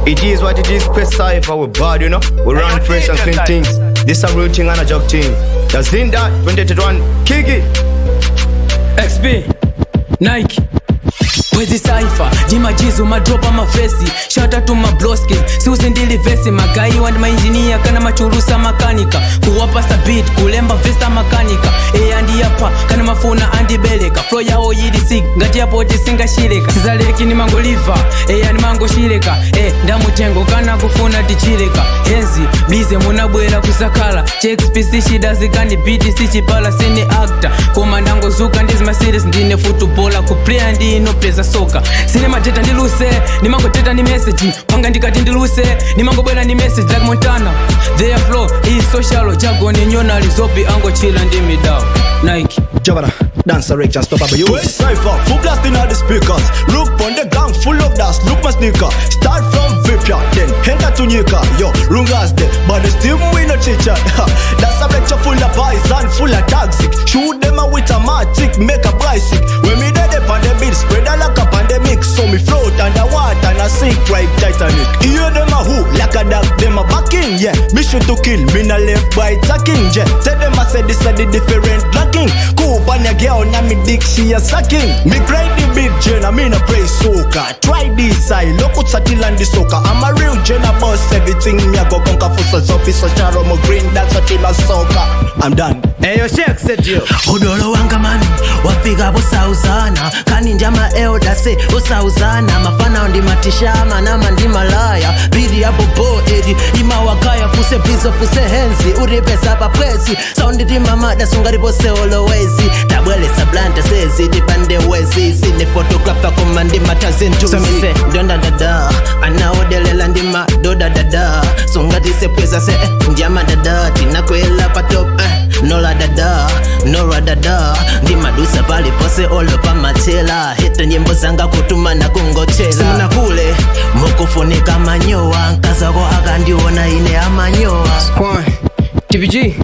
It is what it is, Quest Cypher, we bad, you know. We run fresh and clean things. This a real thing and a job thing. That's in that 2021, kick it. XP, Nike. Wezi Cypher, jima jizu madropa mafesi. Shout out to my broskis, siuzi ndili vesi. Magai wand mainjinia kana machurusa makanika. Kuwapa beat, kulemba vesta makanika. Andi yapa, kana mafuna andi beleka. Flow yao yidi sig, ngati yapo tisinga shireka. Sizaleki ni mango liva, ani mango shireka. Ndamu tengo kana kufuna tichireka. Henzi, bize munabwela kusakala. Check spisi shida zikani biti stichi pala sini actor. Komandango zuka ndizi masiris ndine footballer. Kuplaya ndi no pesa soka. Cinema data ndiluse, ni mango data ni message. Panga ndikati ndiluse, ni mango bwela ni message like Montana. Their flow is social, jago ni nyona lizopi ango chila ndimi dao. Nike. Jabara, dance direction, stop up you. West Cypher, full blasting all the speakers. Look on the gang, full of dust, look my sneaker. Start from Vipia, then enter to Nika. Yo, Rungas there, but the steam we no chit-chat. That's a lecture full of boys and full of toxic. Shoot them out with a matic, make a bicycle. When me dead up on the beat, spread a like a pandemic. So me float underwater and I sink right Titanic. Hear them a who, like a dog, them a backing, yeah. Mission to kill, me na left by attacking, yeah. Tell them I said this are the different lacking. Cool on your girl, now me dick she a sucking. Me cry the big Jenna, me no play soca. Try this side, look what's a till and the soca. I'm a real Jenna boss, everything me a go conquer for so sophie, so charo mo green, that's a till a soca. I'm done. Hey, yo, check, said you. Udolo wanga man, wafika busauzana. Kaninja ma elda se, usauzana. Mafana ndi matishama, nama ndi malaya. Bidi ya bobo edi, ima wakaya. Fuse piso, fuse henzi, uripe sapa presi. Soundi di mamada, sungari pose olowezi. Tabwele sablanta sezi, dipande wezi. Sine photographer kumandi matazintu. So me se, donda dada. Ana odelela ndima, doda dada. Sungati se pweza se, njama dada. Tina kwela patop, nola dada, nora dada. Ndima dusa pali pose olo pa machela. Hita nyembo zanga kutuma na kungochela. Simuna kule, mukufunika manyoa. Nkaza ko akandiona ine amanyoa. Squan, TVG.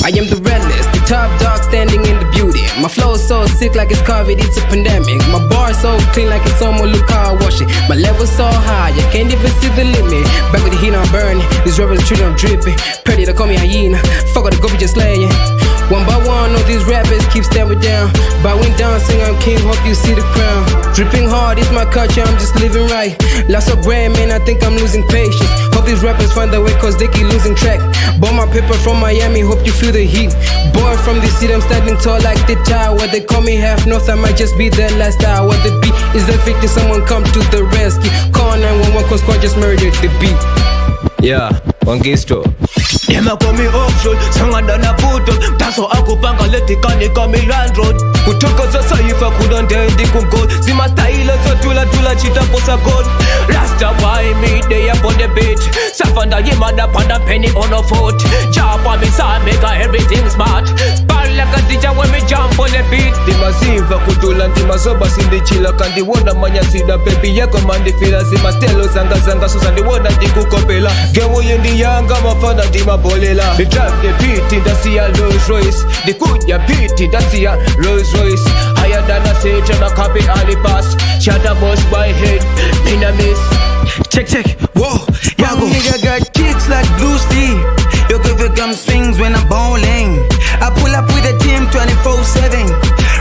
I am the redness, the top dog standing in the beauty. My flow is so sick like it's COVID, it's a pandemic. My bar so clean like it's someone look car washing. My level so high, I can't even see the limit. Back with the heat on burning, these rappers treat them dripping. Pretty to call me hyena, fuck all the go be just laying. One by one, all these rappers keep staring down. Bowing down, saying I'm king, hope you see the crown. Dripping hard, it's my culture, I'm just living right. Lots of brand, man, I think I'm losing patience. Hope these rappers find their way, cause they keep losing track. Bought my paper from Miami, hope you feel the heat. Boy from the city, I'm standing tall like the tower. They call me half north, I might just be the last hour. The beat is affecting, someone come to the rescue. Call 911, cause squad just murdered the beat. Yeah, Wangisto. Dema komi offshore, sanganda na puto. Taso akupanga leti kanika milandroad. Kutoka sasa ifa kudonde ndi kungo. Zima style so tula chita posa gold. Rasta why me day up on the beat. Safanda yimada panda penny on a foot. Jump me sa make everything smart. Spar like a teacher when me jump on the beat. Dima simva kutula ndima soba sindi chila. Kandi wona manya sida baby yako mandi fila. Zima stelo zanga susandi wona ndi kukopela. Gemo yendi yanga mafana ndima bolela. The trap the beat in the sea a Rolls Royce. The good ya beat in the sea a Rolls Royce. Higher than a sage and a copy Ali pass. Shatter bust by head, in a miss. Check, whoa. Young nigga got kicks like Blue Steve. You give it gum swings when I'm bowling. I pull up with a team 24/7.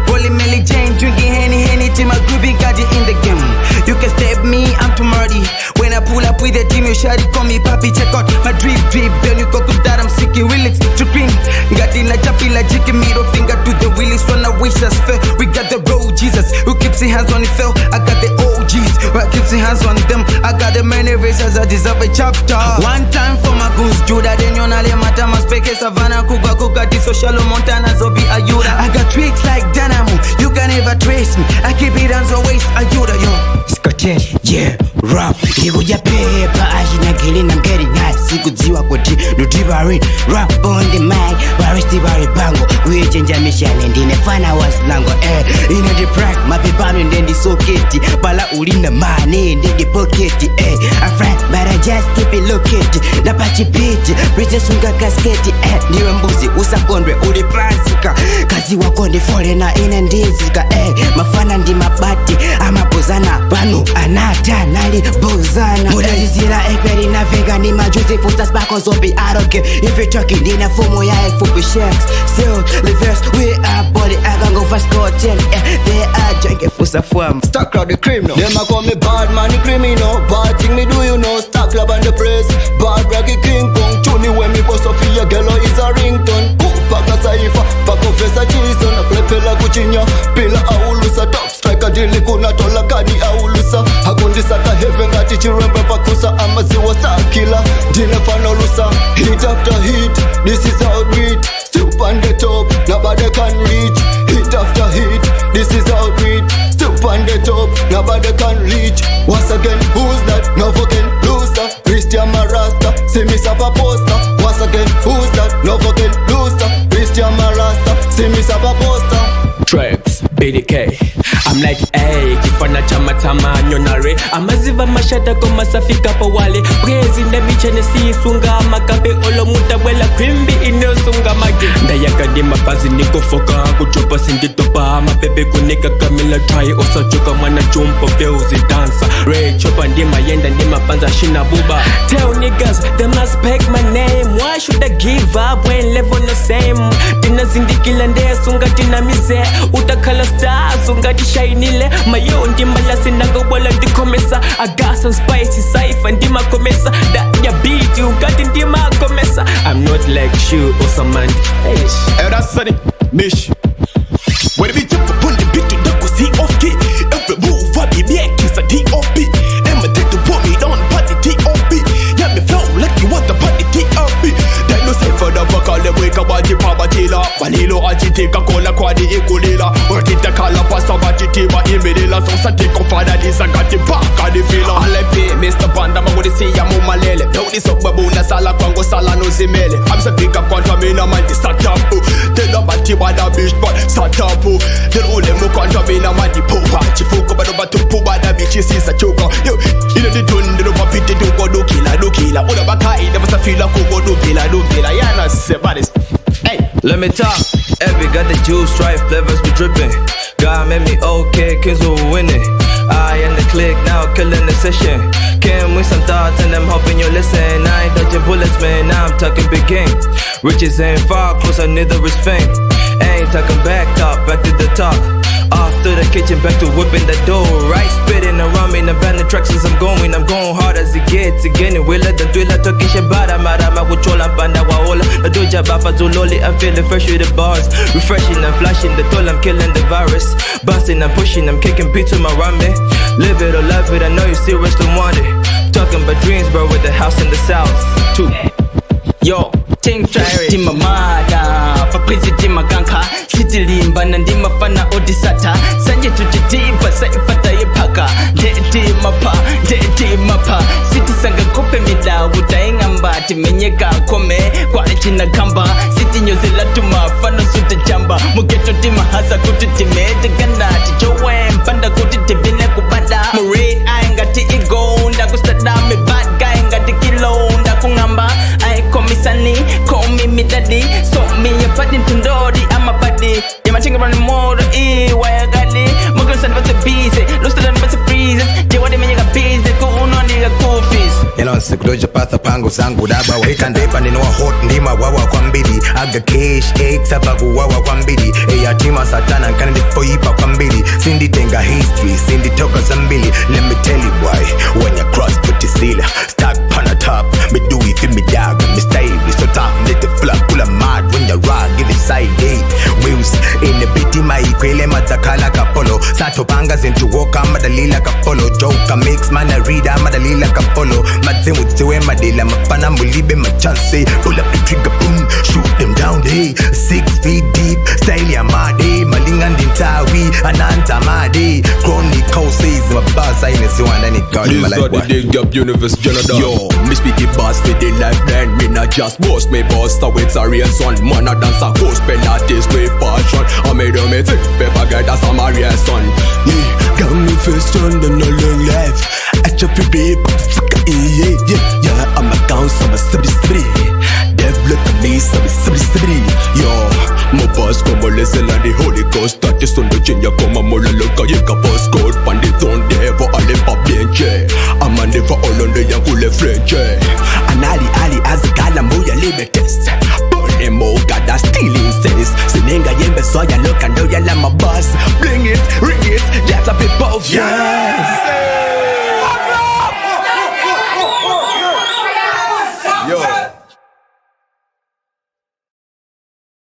Rolling Millie Jane, drinking Henny till my groupie got it in the game. You can step me, I'm too muddy. When I pull up with a team, you shawty call me papi. Check out my drip. Then you go that I'm sick, Willix to green. Got in like chappy like chicken, middle finger to the Willis. When I wish us fair, we got the road Jesus. Who keeps his hands on it fell? I got the OGs, who keeps his hands on them. I got the many races, I deserve a chapter. One time for my goose, Judah, then you know mata maspeke savannah, kuka, disocial Montana, Zobi, Ayuda. I got tricks like Dynamo, you can never trace me. I keep it on the waist, Ayuda, yo. Scotchen, yeah, rap. Ibu ya pepa, ajina killing, I'm getting high. Sikudziwa kwa ti, no Barry, rap on the mic, Barry Stibari Bango. We change a mission and in a fan was lango. In the track, my people and then the socket. Bala Ulina money and then the pocket. I'm friend, but I just keep it located. The patchy pitch, British Sunga casket. Niwe mbuzi, usakondwe, uli pransika. Kazi wakonde foreigner in and dizika. Mafana ndi mabati, ama bozana. Banu anata, nali bozana. Mudalizira ekperi na vega ni majuzi. Futa spako zombie, I don't care. If you're talking, dina fumo ya fupi shakes. Still, reverse, we are body. I can go fast, go 10. They are drinking fusa fuam. Stuck crowd the criminal. Them a call me bad man, the criminal. Bad thing me do you know. Stack club and the press. Bad raggy king kong. Tune when me boss off your girl is a ringtone. Paka saifa, paka fesa chison. Plepela kuchinya, pila aulusa. Top striker dili kuna tola kani aulusa. Hakundi saka heaven gati chirembe pakusa. Amazi wasa killer, dina fanolusa. Hit after hit, this is how it beat. Still on the top, nobody can reach. Hit after hit, this is how it beat. Still on the top, nobody can reach. Once again, who's that? No fucking loser. Christian Marasta, see me sapa poster. Once again, who's that? No fucking loser. Christian Marasta, see me sapa poster. Tracks, BDK. I'm like, hey, kifana chama tama nyonare. Amaziva mashata koma safika pa wale. Prezi na bichane si sunga makabe. Olo mutabwela kwimbi ino sunga magi. Ndayaka di mapazi niko foka. Kuchopa sindi topa. Mabebe kunika kamila try. Osa choka mana jumpo feuzi dansa. Ray chopa ndi mayenda ndi mapanza shina buba. Tell niggas, they must peg my name. Why should I give up when level no same? Tina zindikila nde sunga tina mize. Utakala stars ungati shainile. Mayo ndi malasi nangobola ndi komesa. I got some spicy cypher ndi makomesa. That ya beat ungati ndi makomesa. I'm not like you or some man. Hey, that's sunny, mish. When the beat up upon the beat, you don't see off key. Every move I be make is a D.O.P. Emma take to put me down, party T.O.P. Yeah, me flow like you want the party T.O.P. Then you say for the vocal, the wake up at the pabatila. Manilo agitika kola kwa di ikulila. Urkita kala pasta bachitiba imidila. So sa take off ada di sagati baka di fila. Alepi, Mr. Banda, ma wudi siya mo malele. Don't this up babuna sala kwango sala no zimele. I'm so big up kontra me na man di satapu. Tell about the bada bitch but satapu. Tell ule mo kontra me na man di pupa. Chifuko bado batupu bada bitch is a choker. Yo, ina di tunde no papiti do go do kila. Oda bakai never sa fila kugo do kila. Yana se badis. Hey, Let me talk. Every got the juice, right? Flavors be dripping. God made me okay, Kings will winning. I and the click now killing the session. Came with some thoughts and I'm hoping you listen. I ain't dodging bullets, man. Now I'm talking big game. Riches ain't far closer, neither is fame. Ain't talking back top, back to the top. Off to the kitchen, back to whipping the door. Right, spitting around me, and abandoning tracks as I'm going hard as it gets. Again, we let the thriller talking shit about Marama, Wuchola, Banda, Waola, the Doja Bafa, Zuloli. I'm feeling fresh with the bars. Refreshing and flashing the toll, I'm killing the virus. Busting and pushing, I'm kicking beats with my rhyme. Live it or love it, I know you serious, don't want it. Talking about dreams, bro, with the house in the south. Too. Yo, think try Tima mada, paprizi tima ganka. Sitilimba na ndima fana odisata. Sanje tujitimba saifata yepaka. Deti mapa. Siti sanga kope mida utainga mbati menyeka kome. Kwa china kamba. Siti nyozela tuma fana sute chamba. Mugeto tima hasa kutitime. Teganati jowe mpanda kutitibine kubanda. Murade aingati igo. Ndagustada me bad guy ngati kilo. Ndakungamba Komisani, call me daddy. So me a party tundori, I'm a buddy. Yeah, my chicken running more why I got it. Mogan said about the bees, lost them about the freezes. They want to make a piece, they go on the cool fees. Elonse kudoja patha pango zangu daba wahitandepa ninowa hot ndima wawa kwa mbili aga cash eggs hapa kuwawa kwa mbili eyatima satana nkana ndifoipa kwa mbili sindi tenga history sindi toka za mbili let me tell you boy when you cross put your seal stack pan a top me do it in me dog me style so tough let the flap pull a mad when you rock give it side eight wheels in the beat my kwele matakala kapolo satopanga zintuwoka madalila kapolo joka mix mana rida madalila kapolo madzemudziwe madela mapana mulibe machanse pull up the trigger boom shoot them down hey 6 feet deep style ya made malinga ndintawi ananta made chronicle says mabasa inesiwa ndani kali this malai the dig up universe Jonathan. Yo, me speak it boss for the life then me not just boast me boss so it's a real son man a dance a gospel artist with passion I made a mate paper guy that's a real son Yeah, got me first on the no long life. I chop your babe, yeah. I'm a bounce, I'm a sabri. Devil look at me, sabri. Yo, my boss come on listen like the Holy Ghost that is on the chin ya come a mola loka yeka boss code pandit on there for all the pop benche I'm a never all on the young cool French Ali as a galamuya limitless. Emo got that stealing sense Sinenga yembe so ya look and know ya like my boss. Bring it, ring it, that's a bit of Yeah.